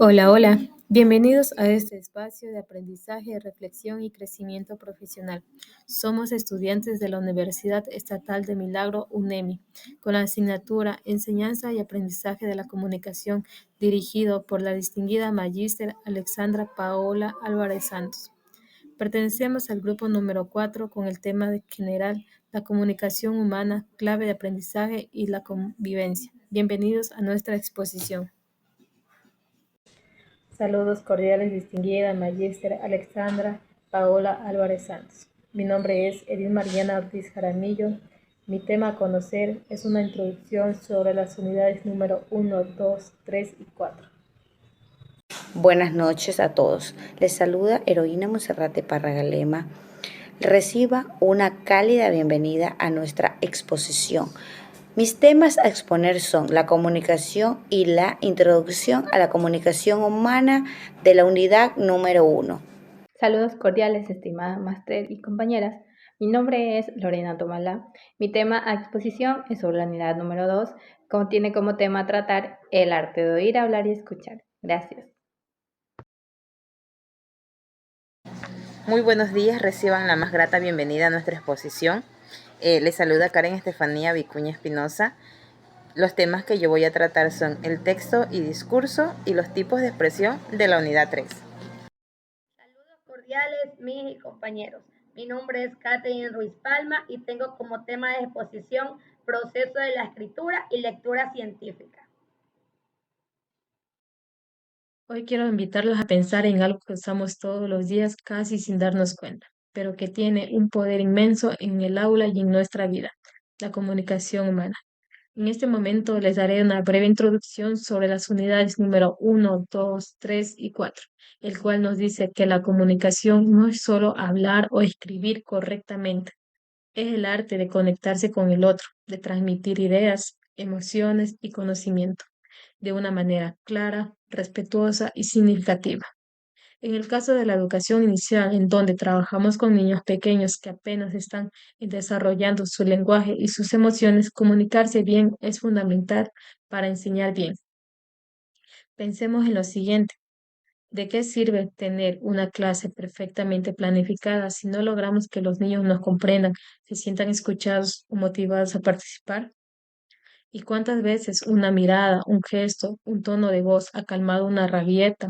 Hola, hola. Bienvenidos a este espacio de aprendizaje, reflexión y crecimiento profesional. Somos estudiantes de la Universidad Estatal de Milagro, UNEMI, con la asignatura Enseñanza y Aprendizaje de la Comunicación, dirigido por la distinguida magíster Alexandra Paola Álvarez Santos. Pertenecemos al grupo número 4 con el tema general La comunicación humana, clave de aprendizaje y la convivencia. Bienvenidos a nuestra exposición. Saludos cordiales, distinguida magíster Alexandra Paola Álvarez Santos. Mi nombre es Edith Mariana Ortiz Jaramillo. Mi tema a conocer es una introducción sobre las unidades número 1, 2, 3 y 4. Buenas noches a todos. Les saluda Heroína Monserrate Parragalema. Reciba una cálida bienvenida a nuestra exposición. Mis temas a exponer son la comunicación y la introducción a la comunicación humana de la unidad número 1. Saludos cordiales, estimada máster y compañeras. Mi nombre es Lorena Tomala. Mi tema a exposición es sobre la unidad número 2, que tiene como tema tratar el arte de oír, hablar y escuchar. Gracias. Muy buenos días, reciban la más grata bienvenida a nuestra exposición. Les saluda Karen Estefanía Vicuña Espinosa. Los temas que yo voy a tratar son el texto y discurso y los tipos de expresión de la unidad 3. Saludos cordiales, mis compañeros. Mi nombre es Catherine Ruiz Palma y tengo como tema de exposición proceso de la escritura y lectura científica. Hoy quiero invitarlos a pensar en algo que usamos todos los días casi sin darnos cuenta, pero que tiene un poder inmenso en el aula y en nuestra vida, la comunicación humana. En este momento les daré una breve introducción sobre las unidades número 1, 2, 3 y 4, el cual nos dice que la comunicación no es solo hablar o escribir correctamente, es el arte de conectarse con el otro, de transmitir ideas, emociones y conocimiento de una manera clara, respetuosa y significativa. En el caso de la educación inicial, en donde trabajamos con niños pequeños que apenas están desarrollando su lenguaje y sus emociones, comunicarse bien es fundamental para enseñar bien. Pensemos en lo siguiente. ¿De qué sirve tener una clase perfectamente planificada si no logramos que los niños nos comprendan, se sientan escuchados o motivados a participar? ¿Y cuántas veces una mirada, un gesto, un tono de voz ha calmado una rabieta,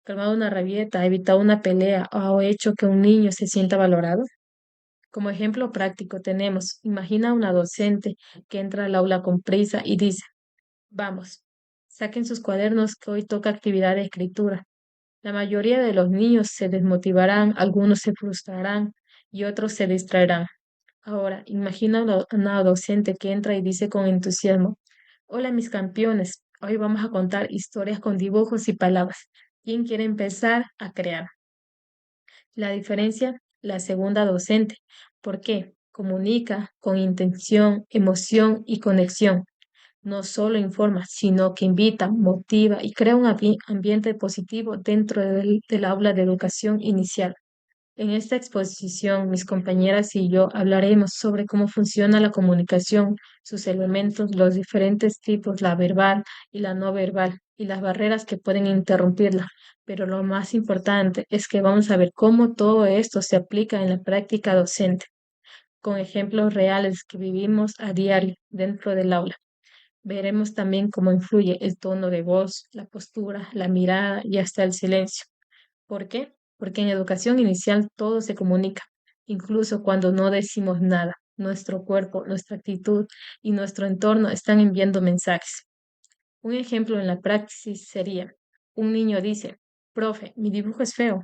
ha evitado una pelea o ha hecho que un niño se sienta valorado? Como ejemplo práctico tenemos, imagina a una docente que entra al aula con prisa y dice, vamos, saquen sus cuadernos que hoy toca actividad de escritura. La mayoría de los niños se desmotivarán, algunos se frustrarán y otros se distraerán. Ahora, imagina a una docente que entra y dice con entusiasmo, hola mis campeones, hoy vamos a contar historias con dibujos y palabras. ¿Quién quiere empezar a crear? La diferencia, la segunda docente. ¿Por qué? Comunica con intención, emoción y conexión. No solo informa, sino que invita, motiva y crea un ambiente positivo dentro del aula de educación inicial. En esta exposición, mis compañeras y yo hablaremos sobre cómo funciona la comunicación, sus elementos, los diferentes tipos, la verbal y la no verbal, y las barreras que pueden interrumpirla. Pero lo más importante es que vamos a ver cómo todo esto se aplica en la práctica docente, con ejemplos reales que vivimos a diario dentro del aula. Veremos también cómo influye el tono de voz, la postura, la mirada y hasta el silencio. ¿Por qué? Porque en educación inicial todo se comunica, incluso cuando no decimos nada. Nuestro cuerpo, nuestra actitud y nuestro entorno están enviando mensajes. Un ejemplo en la praxis sería, un niño dice, profe, mi dibujo es feo.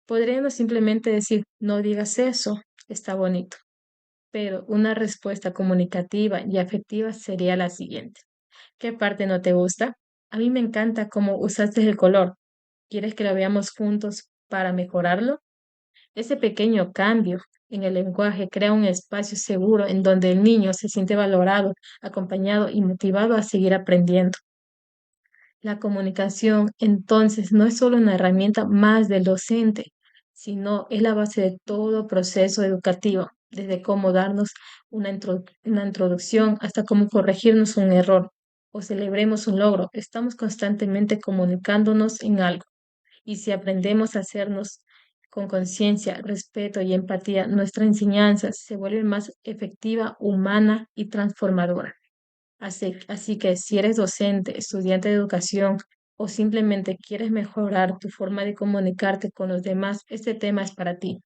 Podríamos simplemente decir, no digas eso, está bonito. Pero una respuesta comunicativa y afectiva sería la siguiente. ¿Qué parte no te gusta? A mí me encanta cómo usaste el color. ¿Quieres que lo veamos juntos para mejorarlo? Ese pequeño cambio en el lenguaje crea un espacio seguro en donde el niño se siente valorado, acompañado y motivado a seguir aprendiendo. La comunicación, entonces, no es solo una herramienta más del docente, sino es la base de todo proceso educativo, desde cómo darnos una introducción hasta cómo corregirnos un error. o celebremos un logro, estamos constantemente comunicándonos en algo. Y si aprendemos a hacernos con conciencia, respeto y empatía, nuestra enseñanza se vuelve más efectiva, humana y transformadora. Así que si eres docente, estudiante de educación o simplemente quieres mejorar tu forma de comunicarte con los demás, este tema es para ti.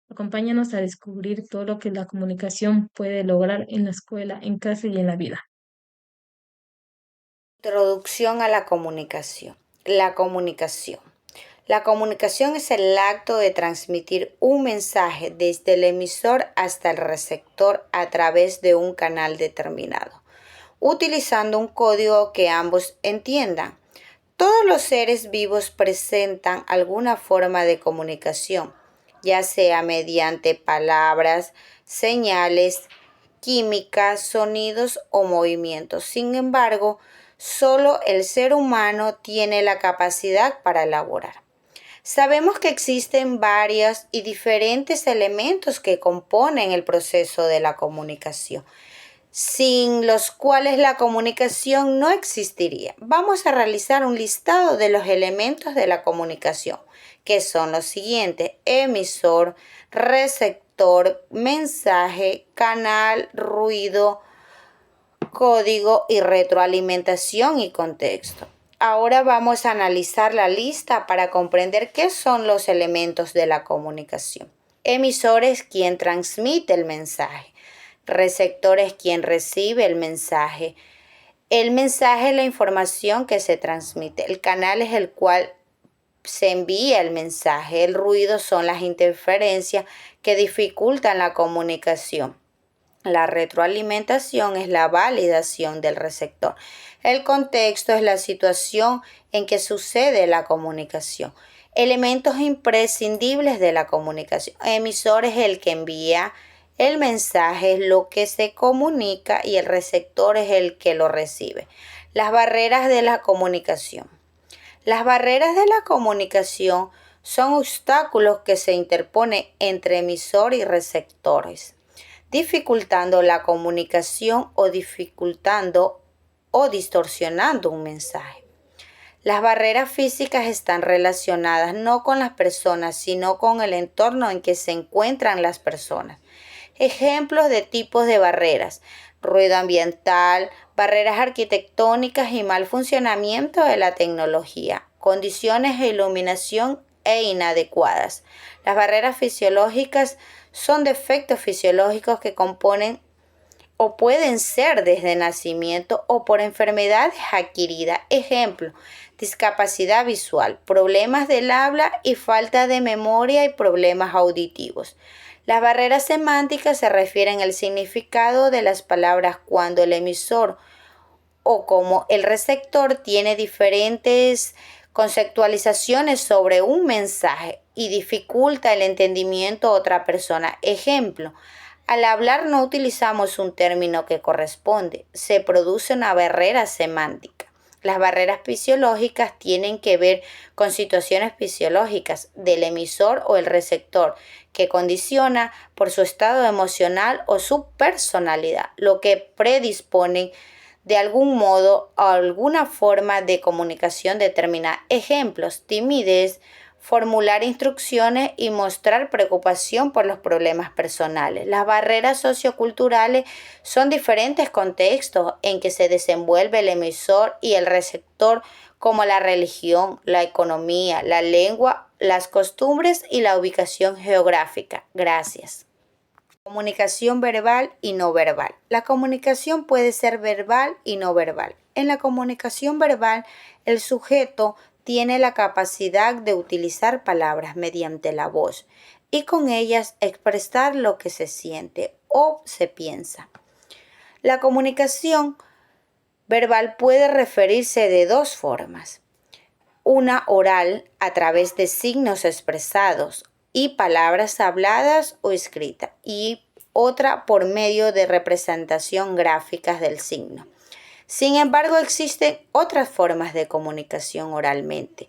Acompáñanos a descubrir todo lo que la comunicación puede lograr en la escuela, en casa y en la vida. Introducción a la comunicación. La comunicación. La comunicación es el acto de transmitir un mensaje desde el emisor hasta el receptor a través de un canal determinado, utilizando un código que ambos entiendan. Todos los seres vivos presentan alguna forma de comunicación, ya sea mediante palabras, señales, química, sonidos o movimientos. Sin embargo, solo el ser humano tiene la capacidad para elaborar. Sabemos que existen varios y diferentes elementos que componen el proceso de la comunicación, sin los cuales la comunicación no existiría. Vamos a realizar un listado de los elementos de la comunicación, que son los siguientes: emisor, receptor, mensaje, canal, ruido, código y retroalimentación y contexto. Ahora vamos a analizar la lista para comprender qué son los elementos de la comunicación. Emisor es quien transmite el mensaje. Receptor es quien recibe el mensaje. El mensaje es la información que se transmite. El canal es el cual se envía el mensaje. El ruido son las interferencias que dificultan la comunicación. La retroalimentación es la validación del receptor. El contexto es la situación en que sucede la comunicación. Elementos imprescindibles de la comunicación. Emisor es el que envía el mensaje, es lo que se comunica, y el receptor es el que lo recibe. Las barreras de la comunicación. Las barreras de la comunicación son obstáculos que se interponen entre emisor y receptores, dificultando la comunicación o dificultando o distorsionando un mensaje. Las barreras físicas están relacionadas no con las personas, sino con el entorno en que se encuentran las personas. Ejemplos de tipos de barreras: ruido ambiental, barreras arquitectónicas y mal funcionamiento de la tecnología, condiciones de iluminación inadecuadas. Las barreras fisiológicas son defectos fisiológicos que componen o pueden ser desde nacimiento o por enfermedades adquiridas. Ejemplo: discapacidad visual, problemas del habla y falta de memoria y problemas auditivos. Las barreras semánticas se refieren al significado de las palabras cuando el emisor o como el receptor tiene diferentes conceptualizaciones sobre un mensaje y dificulta el entendimiento de otra persona. Ejemplo: al hablar no utilizamos un término que corresponde, se produce una barrera semántica. Las barreras fisiológicas tienen que ver con situaciones fisiológicas del emisor o el receptor que condiciona por su estado emocional o su personalidad, lo que predisponen de algún modo a alguna forma de comunicación determinada. Ejemplos: timidez, formular instrucciones y mostrar preocupación por los problemas personales. Las barreras socioculturales son diferentes contextos en que se desenvuelve el emisor y el receptor, como la religión, la economía, la lengua, las costumbres y la ubicación geográfica. Gracias. Comunicación verbal y no verbal. La comunicación puede ser verbal y no verbal. En la comunicación verbal, el sujeto tiene la capacidad de utilizar palabras mediante la voz y con ellas expresar lo que se siente o se piensa. La comunicación verbal puede referirse de dos formas: una oral, a través de signos expresados y palabras habladas o escritas, y otra por medio de representación gráficas del signo. Sin embargo, existen otras formas de comunicación oralmente,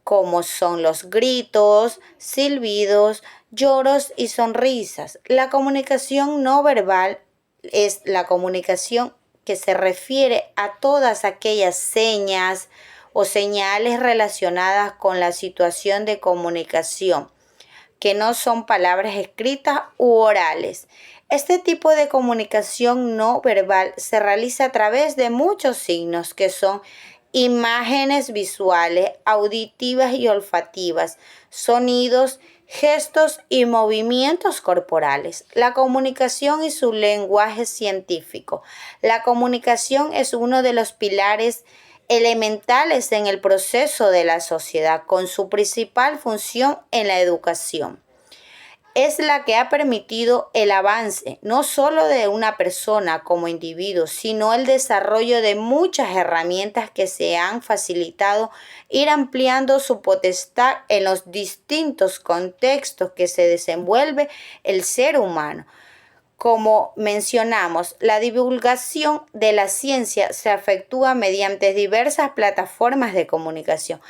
como son los gritos, silbidos, lloros y sonrisas. La comunicación no verbal es la comunicación que se refiere a todas aquellas señas o señales relacionadas con la situación de comunicación, que no son palabras escritas u orales. Este tipo de comunicación no verbal se realiza a través de muchos signos que son imágenes visuales, auditivas y olfativas, sonidos, gestos y movimientos corporales. La comunicación y su lenguaje científico. La comunicación es uno de los pilares elementales en el proceso de la sociedad, con su principal función en la educación. Es la que ha permitido el avance no solo de una persona como individuo, sino el desarrollo de muchas herramientas que se han facilitado ir ampliando su potestad en los distintos contextos que se desenvuelve el ser humano. Como mencionamos, la divulgación de la ciencia se efectúa mediante diversas plataformas de comunicación,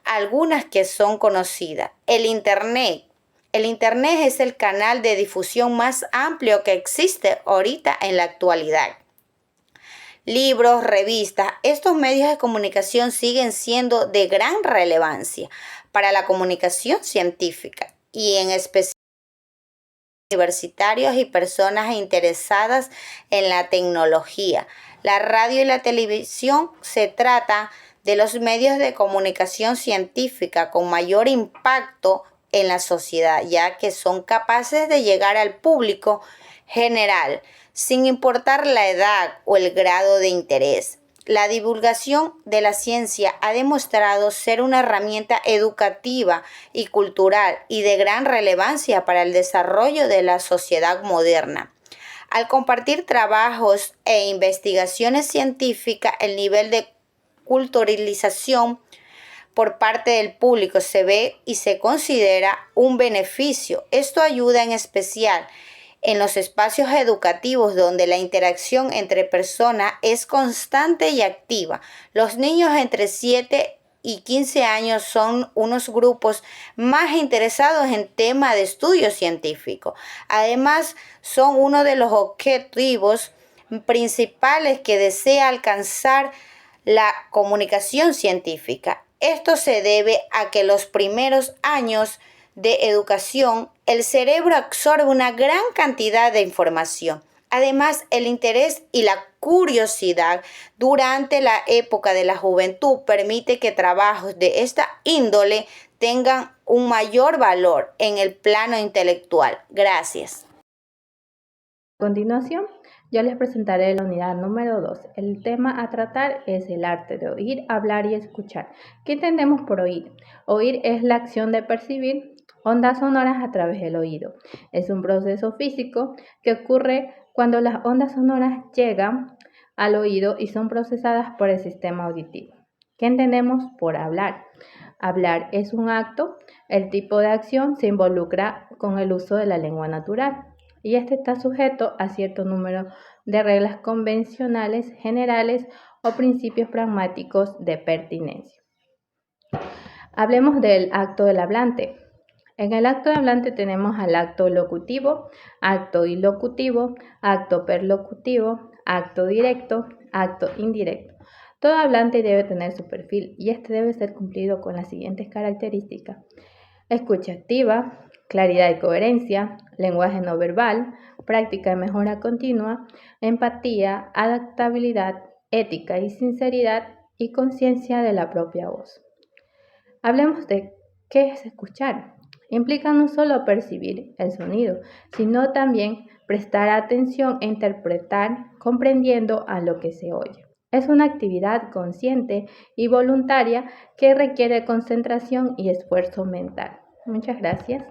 algunas que son conocidas. El Internet es el canal de difusión más amplio que existe ahorita en la actualidad. Libros, revistas, estos medios de comunicación siguen siendo de gran relevancia para la comunicación científica y en especial universitarios y personas interesadas en la tecnología. La radio y la televisión se trata de los medios de comunicación científica con mayor impacto en la sociedad, ya que son capaces de llegar al público general, sin importar la edad o el grado de interés. La divulgación de la ciencia ha demostrado ser una herramienta educativa y cultural y de gran relevancia para el desarrollo de la sociedad moderna. Al compartir trabajos e investigaciones científicas, el nivel de culturalización por parte del público se ve y se considera un beneficio. Esto ayuda en especial en los espacios educativos donde la interacción entre personas es constante y activa. Los niños entre 7 y 15 años son unos grupos más interesados en temas de estudio científico. Además, son uno de los objetivos principales que desea alcanzar la comunicación científica. Esto se debe a que los primeros años de educación, el cerebro absorbe una gran cantidad de información. Además, el interés y la curiosidad durante la época de la juventud permite que trabajos de esta índole tengan un mayor valor en el plano intelectual. Gracias. A continuación, yo les presentaré la unidad número 2. El tema a tratar es el arte de oír, hablar y escuchar. ¿Qué entendemos por oír? Oír es la acción de percibir ondas sonoras a través del oído. Es un proceso físico que ocurre cuando las ondas sonoras llegan al oído y son procesadas por el sistema auditivo. ¿Qué entendemos por hablar? Hablar es un acto, el tipo de acción se involucra con el uso de la lengua natural y este está sujeto a cierto número de reglas convencionales, generales o principios pragmáticos de pertinencia. Hablemos del acto del hablante. En el acto de hablante tenemos al acto locutivo, acto ilocutivo, acto perlocutivo, acto directo, acto indirecto. Todo hablante debe tener su perfil y este debe ser cumplido con las siguientes características: escucha activa, claridad y coherencia, lenguaje no verbal, práctica de mejora continua, empatía, adaptabilidad, ética y sinceridad y conciencia de la propia voz. Hablemos de qué es escuchar. Implica no solo percibir el sonido, sino también prestar atención e interpretar comprendiendo a lo que se oye. Es una actividad consciente y voluntaria que requiere concentración y esfuerzo mental. Muchas gracias.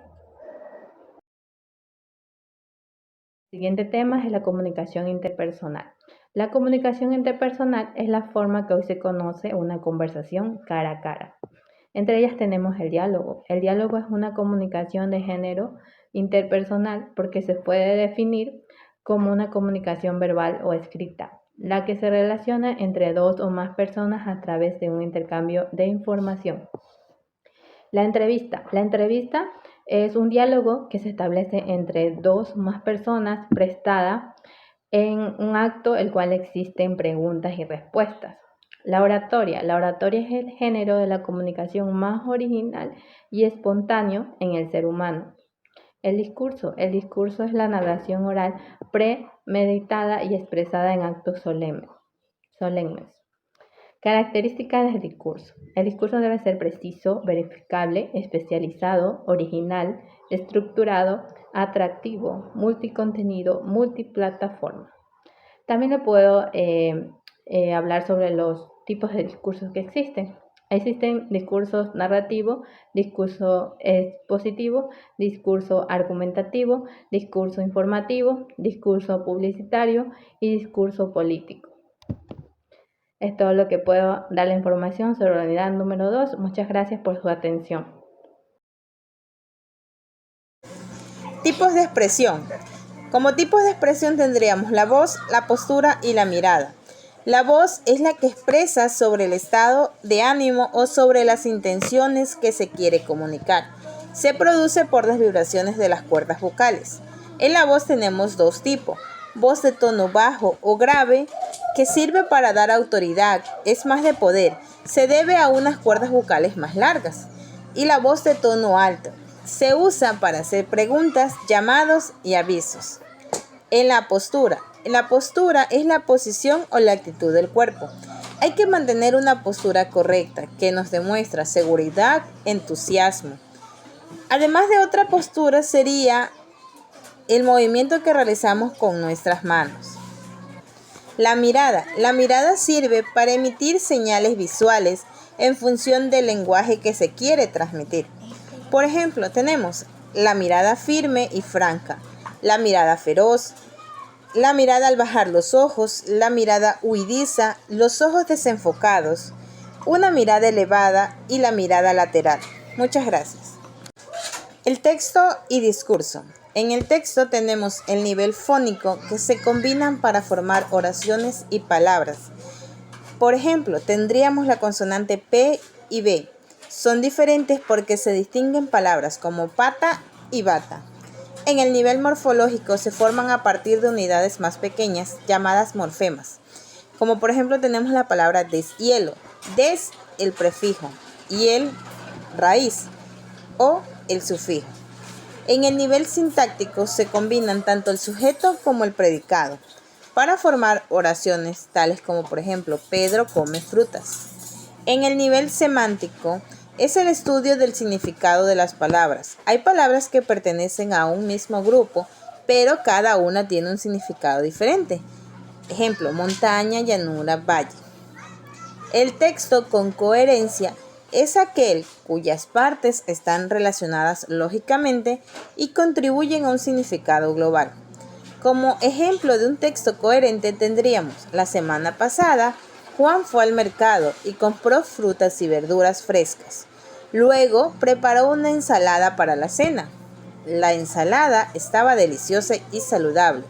El siguiente tema es la comunicación interpersonal. La comunicación interpersonal es la forma que hoy se conoce una conversación cara a cara. Entre ellas tenemos el diálogo. El diálogo es una comunicación de género interpersonal porque se puede definir como una comunicación verbal o escrita, la que se relaciona entre dos o más personas a través de un intercambio de información. La entrevista. La entrevista es un diálogo que se establece entre dos o más personas prestada en un acto el cual existen preguntas y respuestas. La oratoria es el género de la comunicación más original y espontáneo en el ser humano. El discurso es la narración oral premeditada y expresada en actos solemnes. Características del discurso. El discurso debe ser preciso, verificable, especializado, original, estructurado, atractivo, multicontenido, multiplataforma. También le puedo hablar sobre los tipos de discursos que existen. Existen discursos narrativos, discurso expositivo, discurso argumentativo, discurso informativo, discurso publicitario y discurso político. Es todo lo que puedo dar la información sobre la unidad número 2. Muchas gracias por su atención. Tipos de expresión. Como tipos de expresión tendríamos la voz, la postura y la mirada. La voz es la que expresa sobre el estado de ánimo o sobre las intenciones que se quiere comunicar. Se produce por las vibraciones de las cuerdas vocales. En la voz tenemos dos tipos. Voz de tono bajo o grave, que sirve para dar autoridad, es más de poder, se debe a unas cuerdas vocales más largas. Y la voz de tono alto, se usa para hacer preguntas, llamados y avisos. En la postura es la posición o la actitud del cuerpo. Hay que mantener una postura correcta que nos demuestra seguridad, entusiasmo. Además de otra postura sería el movimiento que realizamos con nuestras manos. La mirada sirve para emitir señales visuales en función del lenguaje que se quiere transmitir. Por ejemplo, tenemos la mirada firme y franca, la mirada feroz, la mirada al bajar los ojos, la mirada huidiza, los ojos desenfocados, una mirada elevada y la mirada lateral. Muchas gracias. El texto y discurso. En el texto tenemos el nivel fónico que se combinan para formar oraciones y palabras. Por ejemplo, tendríamos la consonante P y B. Son diferentes porque se distinguen palabras como pata y bata. En el nivel morfológico se forman a partir de unidades más pequeñas llamadas morfemas. Como por ejemplo tenemos la palabra deshielo. Des, el prefijo, y el raíz o el sufijo. En el nivel sintáctico se combinan tanto el sujeto como el predicado para formar oraciones tales como por ejemplo Pedro come frutas. En el nivel semántico es el estudio del significado de las palabras. Hay palabras que pertenecen a un mismo grupo, pero cada una tiene un significado diferente. Ejemplo, montaña, llanura, valle. El texto con coherencia es aquel cuyas partes están relacionadas lógicamente y contribuyen a un significado global. Como ejemplo de un texto coherente tendríamos: la semana pasada Juan fue al mercado y compró frutas y verduras frescas. Luego preparó una ensalada para la cena. La ensalada estaba deliciosa y saludable.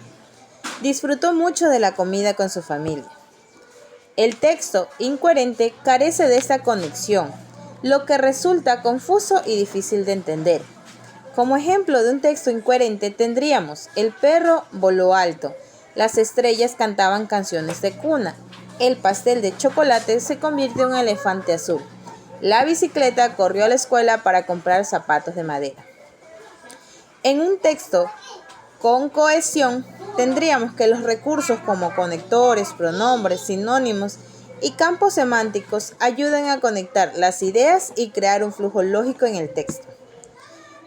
Disfrutó mucho de la comida con su familia. El texto incoherente carece de esta conexión, lo que resulta confuso y difícil de entender. Como ejemplo de un texto incoherente tendríamos: el perro voló alto, las estrellas cantaban canciones de cuna, el pastel de chocolate se convirtió en un elefante azul, la bicicleta corrió a la escuela para comprar zapatos de madera. En un texto con cohesión tendríamos que los recursos como conectores, pronombres, sinónimos y campos semánticos ayudan a conectar las ideas y crear un flujo lógico en el texto.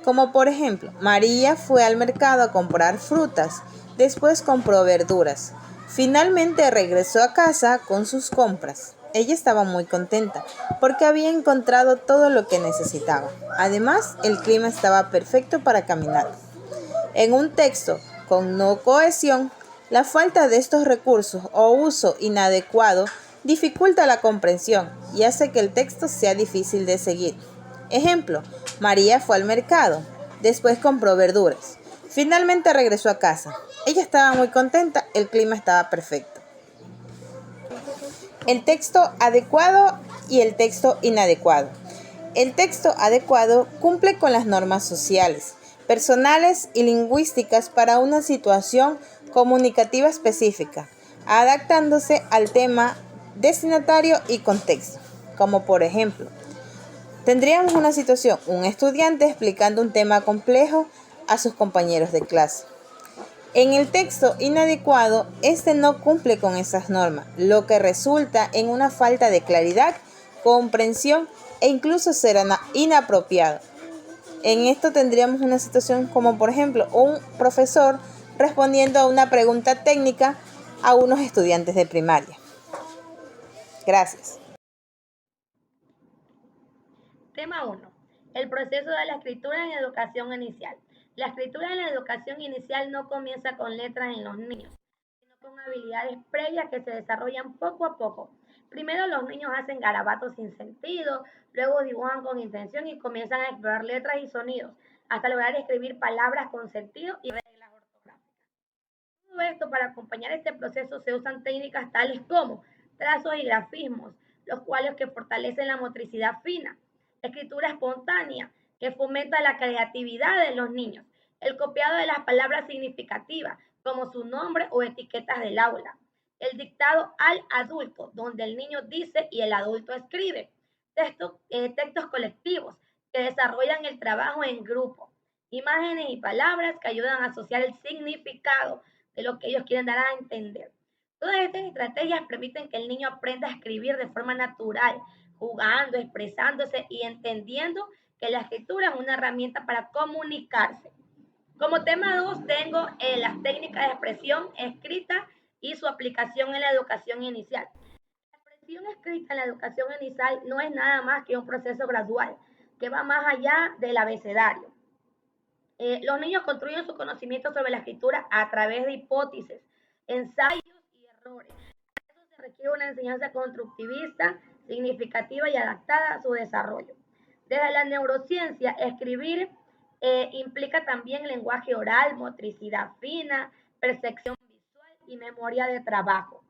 Como por ejemplo, María fue al mercado a comprar frutas, después compró verduras. Finalmente regresó a casa con sus compras. Ella estaba muy contenta porque había encontrado todo lo que necesitaba. Además, el clima estaba perfecto para caminar. En un texto con no cohesión, la falta de estos recursos o uso inadecuado dificulta la comprensión y hace que el texto sea difícil de seguir. Ejemplo, María fue al mercado, después compró verduras. Finalmente regresó a casa. Ella estaba muy contenta, el clima estaba perfecto. El texto adecuado y el texto inadecuado. El texto adecuado cumple con las normas sociales, personales y lingüísticas para una situación comunicativa específica, adaptándose al tema destinatario y contexto. Como por ejemplo, tendríamos una situación, un estudiante explicando un tema complejo a sus compañeros de clase. En el texto inadecuado, este no cumple con esas normas, lo que resulta en una falta de claridad, comprensión e incluso ser inapropiado. En esto tendríamos una situación como por ejemplo un profesor respondiendo a una pregunta técnica a unos estudiantes de primaria. Gracias. Tema 1. El proceso de la escritura en educación inicial. La escritura en la educación inicial no comienza con letras en los niños, sino con habilidades previas que se desarrollan poco a poco. Primero los niños hacen garabatos sin sentido, luego dibujan con intención y comienzan a explorar letras y sonidos, hasta lograr escribir palabras con sentido y reglas ortográficas. Todo esto para acompañar este proceso se usan técnicas tales como trazos y grafismos, los cuales que fortalecen la motricidad fina, escritura espontánea, que fomenta la creatividad de los niños, el copiado de las palabras significativas, como su nombre o etiquetas del aula, el dictado al adulto, donde el niño dice y el adulto escribe, textos colectivos que desarrollan el trabajo en grupo, imágenes y palabras que ayudan a asociar el significado de lo que ellos quieren dar a entender. Todas estas estrategias permiten que el niño aprenda a escribir de forma natural, jugando, expresándose y entendiendo que la escritura es una herramienta para comunicarse. Como tema 2 tengo las técnicas de expresión escrita y su aplicación en la educación inicial. La expresión escrita en la educación inicial no es nada más que un proceso gradual que va más allá del abecedario. Los niños construyen su conocimiento sobre la escritura a través de hipótesis, ensayos y errores. Para eso se requiere una enseñanza constructivista, significativa y adaptada a su desarrollo. Desde la neurociencia, escribir implica también lenguaje oral, motricidad fina, percepción visual y memoria de trabajo.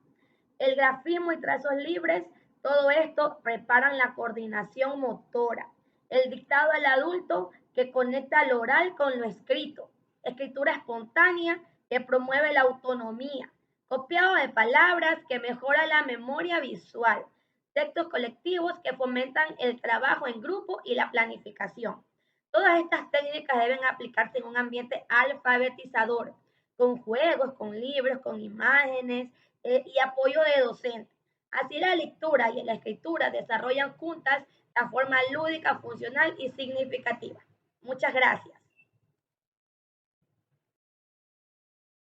El grafismo y trazos libres, todo esto preparan la coordinación motora. El dictado al adulto que conecta lo oral con lo escrito. Escritura espontánea que promueve la autonomía. Copiado de palabras que mejora la memoria visual. Textos colectivos que fomentan el trabajo en grupo y la planificación. Todas estas técnicas deben aplicarse en un ambiente alfabetizador, con juegos, con libros, con imágenes, y apoyo de docentes. Así la lectura y la escritura desarrollan juntas la forma lúdica, funcional y significativa. Muchas gracias.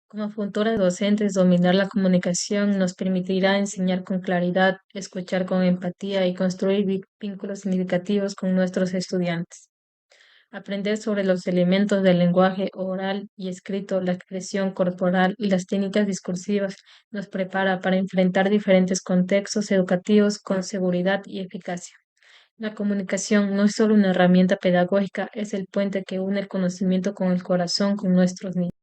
Como futuras docentes, dominar la comunicación nos permitirá enseñar con claridad, escuchar con empatía y construir vínculos significativos con nuestros estudiantes. Aprender sobre los elementos del lenguaje oral y escrito, la expresión corporal y las técnicas discursivas nos prepara para enfrentar diferentes contextos educativos con seguridad y eficacia. La comunicación no es solo una herramienta pedagógica, es el puente que une el conocimiento con el corazón con nuestros niños.